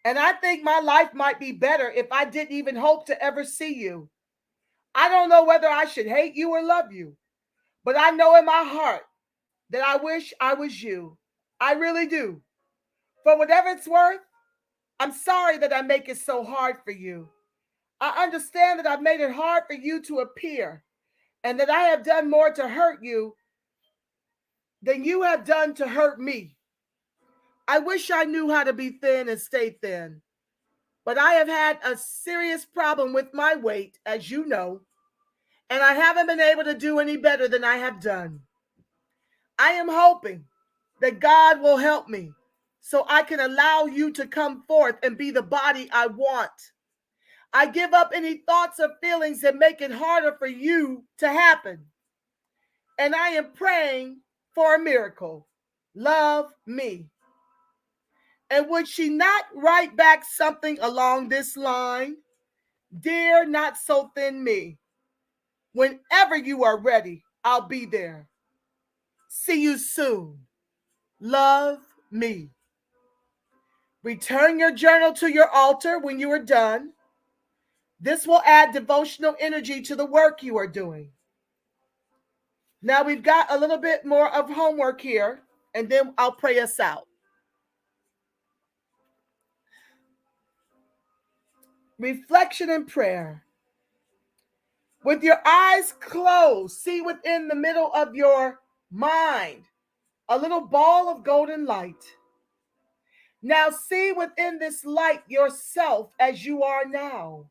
Speaker 1: And I think my life might be better if I didn't even hope to ever see you. I don't know whether I should hate you or love you, but I know in my heart that I wish I was you. I really do. For whatever it's worth, I'm sorry that I make it so hard for you. I understand that I've made it hard for you to appear and that I have done more to hurt you than you have done to hurt me. I wish I knew how to be thin and stay thin, but I have had a serious problem with my weight, as you know, and I haven't been able to do any better than I have done. I am hoping that God will help me so I can allow you to come forth and be the body I want. I give up any thoughts or feelings that make it harder for you to happen. And I am praying for a miracle. Love me. And would she not write back something along this line? Dear not so thin me, whenever you are ready, I'll be there. See you soon. Love me. Return your journal to your altar when you are done. This will add devotional energy to the work you are doing. Now we've got a little bit more of homework here, and then I'll pray us out. Reflection and prayer. With your eyes closed, see within the middle of your mind a little ball of golden light. Now see within this light yourself as you are now.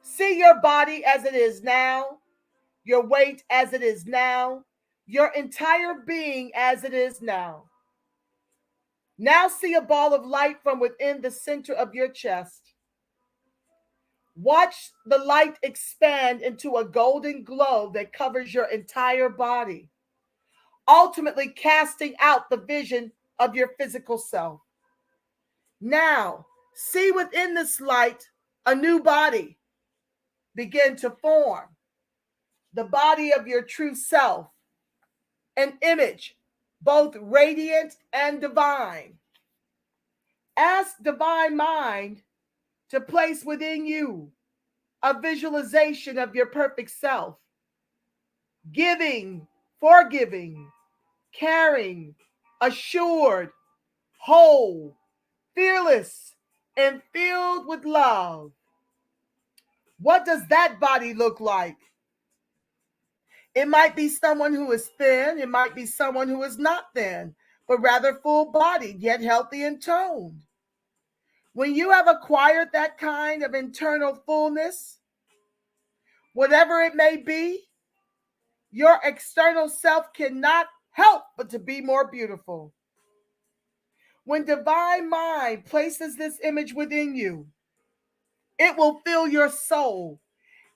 Speaker 1: See your body as it is now, your weight as it is now, your entire being as it is now. Now see a ball of light from within the center of your chest. Watch the light expand into a golden glow that covers your entire body, ultimately casting out the vision of your physical self. Now, see within this light a new body begin to form, the body of your true self, an image both radiant and divine. Ask divine mind to place within you a visualization of your perfect self, giving, forgiving, caring, assured, whole, fearless, and filled with love. What does that body look like? It might be someone who is thin. It might be someone who is not thin, but rather full-bodied, yet healthy and toned. When you have acquired that kind of internal fullness, whatever it may be, your external self cannot help but to be more beautiful. When divine mind places this image within you, it will fill your soul.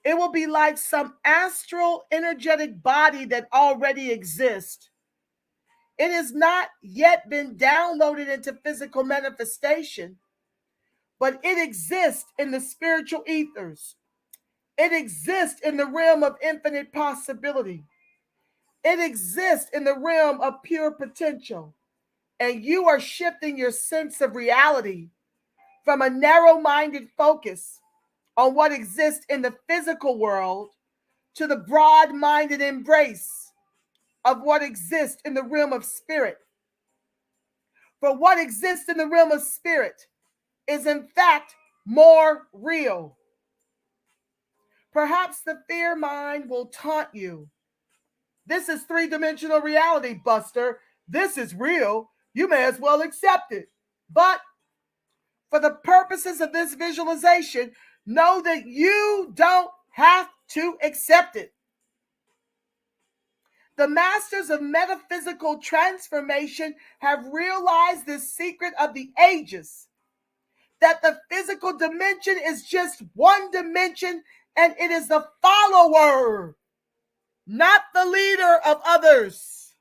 Speaker 1: It will be like some astral energetic body that already exists. It has not yet been downloaded into physical manifestation, but it exists in the spiritual ethers. It exists in the realm of infinite possibility. It exists in the realm of pure potential. And you are shifting your sense of reality from a narrow-minded focus on what exists in the physical world to the broad-minded embrace of what exists in the realm of spirit. For what exists in the realm of spirit is in fact more real. Perhaps the fear mind will taunt you. This is three-dimensional reality, Buster. This is real. You may as well accept it. But for the purposes of this visualization, know that you don't have to accept it. The masters of metaphysical transformation have realized this secret of the ages, that the physical dimension is just one dimension and it is the follower, not the leader of others.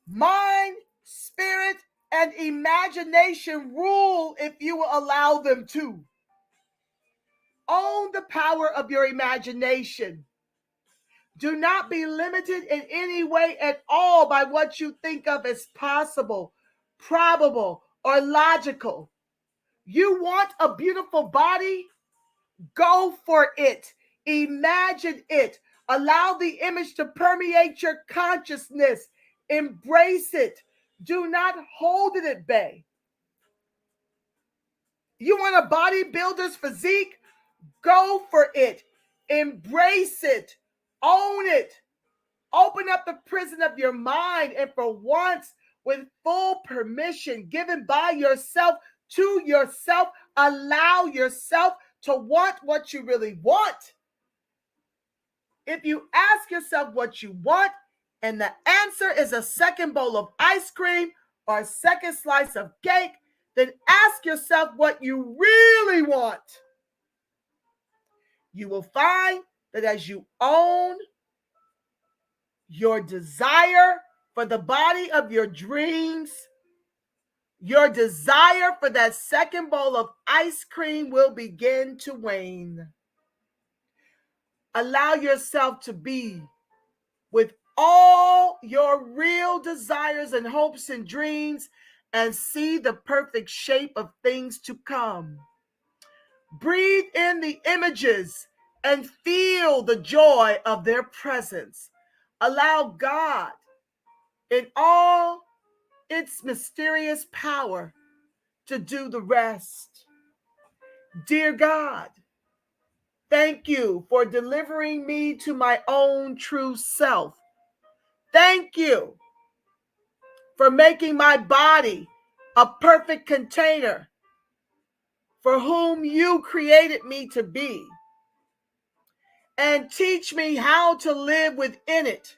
Speaker 1: Mind, spirit, and imagination rule if you will allow them to. Own the power of your imagination. Do not be limited in any way at all by what you think of as possible, probable, or logical. You want a beautiful body? Go for it. Imagine it. Allow the image to permeate your consciousness. Embrace it. Do not hold it at bay. You want a bodybuilder's physique? Go for it. Embrace it. Own it. Open up the prison of your mind, and for once, with full permission given by yourself to yourself, allow yourself to want what you really want. If you ask yourself what you want, and the answer is a second bowl of ice cream or a second slice of cake, then ask yourself what you really want. You will find that as you own your desire for the body of your dreams, your desire for that second bowl of ice cream will begin to wane. Allow yourself to be with all your real desires and hopes and dreams and see the perfect shape of things to come. Breathe in the images and feel the joy of their presence. Allow God in all its mysterious power to do the rest. Dear God, thank you for delivering me to my own true self. Thank you for making my body a perfect container for whom you created me to be. And teach me how to live within it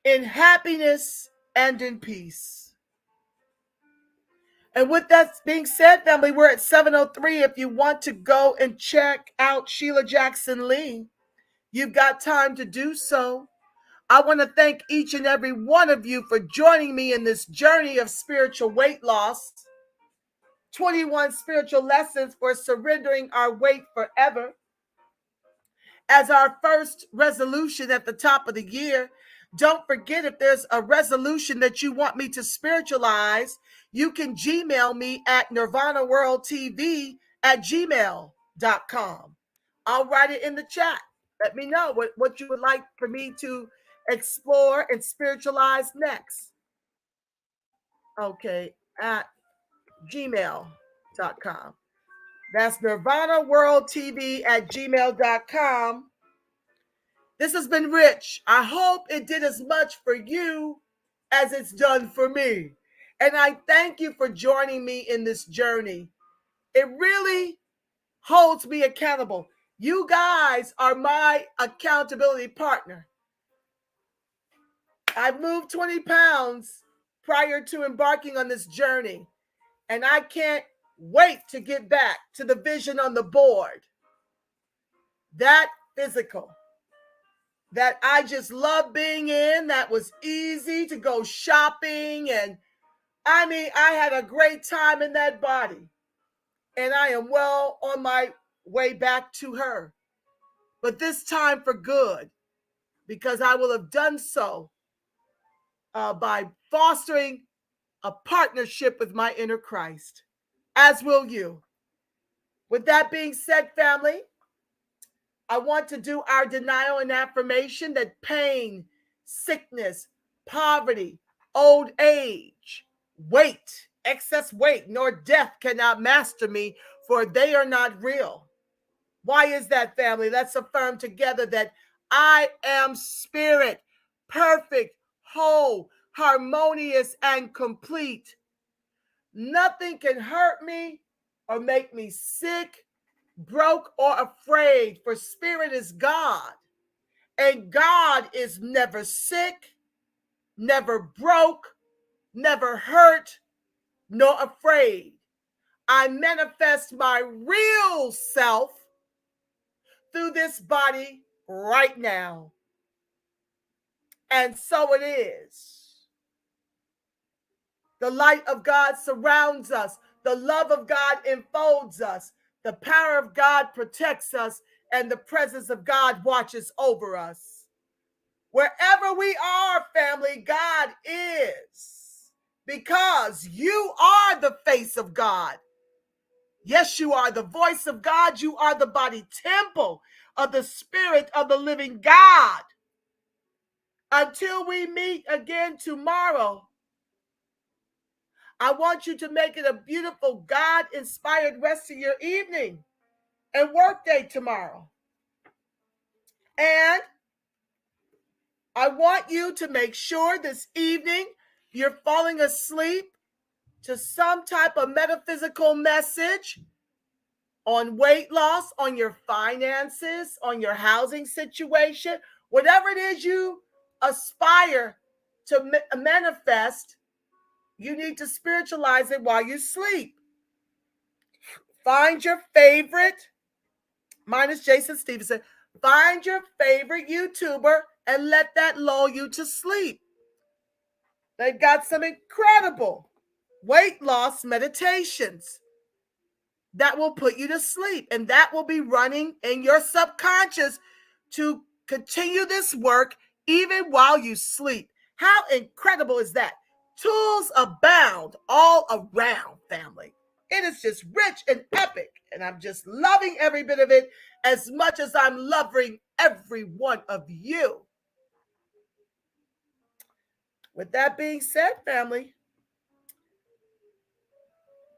Speaker 1: in happiness and in peace. And with that being said, family, we're at 7:03. If you want to go and check out Sheila Jackson Lee, you've got time to do so. I want to thank each and every one of you for joining me in this journey of spiritual weight loss. 21 spiritual lessons for surrendering our weight forever. As our first resolution at the top of the year, don't forget, if there's a resolution that you want me to spiritualize, you can Gmail me at nirvanaworldtv@gmail.com. I'll write it in the chat. Let me know what you would like for me to explore and spiritualize next. Okay, at gmail.com. That's nirvanaworldtv@gmail.com. This has been Rich. I hope it did as much for you as it's done for me. And I thank you for joining me in this journey. It really holds me accountable. You guys are my accountability partner. I've moved 20 pounds prior to embarking on this journey, and I can't wait to get back to the vision on the board. That physical that I just love being in, that was easy to go shopping. And I mean, I had a great time in that body. And I am well on my way back to her. But this time for good, because I will have done so by fostering a partnership with my inner Christ, as will you. With that being said, family, I want to do our denial and affirmation that pain, sickness, poverty, old age, weight, excess weight, nor death cannot master me, for they are not real. Why is that, family? Let's affirm together that I am spirit, perfect, whole, harmonious, and complete. Nothing can hurt me or make me sick, broke, or afraid, for spirit is God, and God is never sick, never broke, never hurt, nor afraid. I manifest my real self through this body right now. And so it is. The light of God surrounds us. The love of God enfolds us. The power of God protects us, and the presence of God watches over us. Wherever we are, family, God is. Because you are the face of God. Yes, you are the voice of God. You are the body temple of the Spirit of the living God. Until we meet again tomorrow, I want you to make it a beautiful God-inspired rest of your evening and workday tomorrow. And I want you to make sure this evening you're falling asleep to some type of metaphysical message on weight loss, on your finances, on your housing situation, whatever it is you aspire to manifest, you need to spiritualize it while you sleep. Find your favorite, mine is Jason Stevenson, find your favorite YouTuber and let that lull you to sleep. They've got some incredible weight loss meditations that will put you to sleep, and that will be running in your subconscious to continue this work even while you sleep. How incredible is that? Tools abound all around, family. It is just rich and epic, and I'm just loving every bit of it as much as I'm loving every one of you. With that being said, family,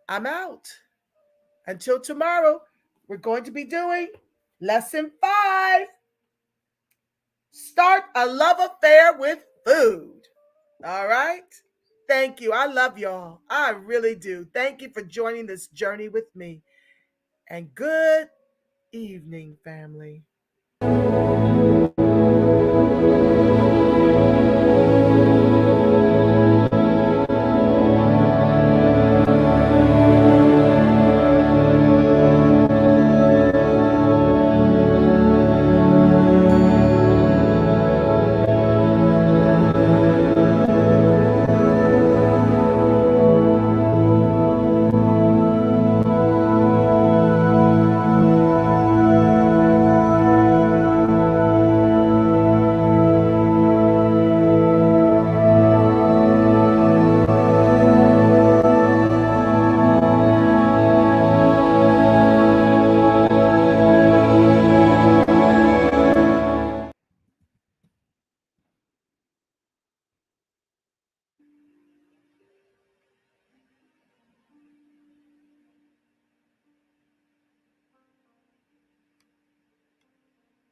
Speaker 1: I'm out. Until tomorrow, we're going to be doing lesson 5. Start a love affair with food. All right? Thank you. I love y'all. I really do. Thank you for joining this journey with me. And good evening, family.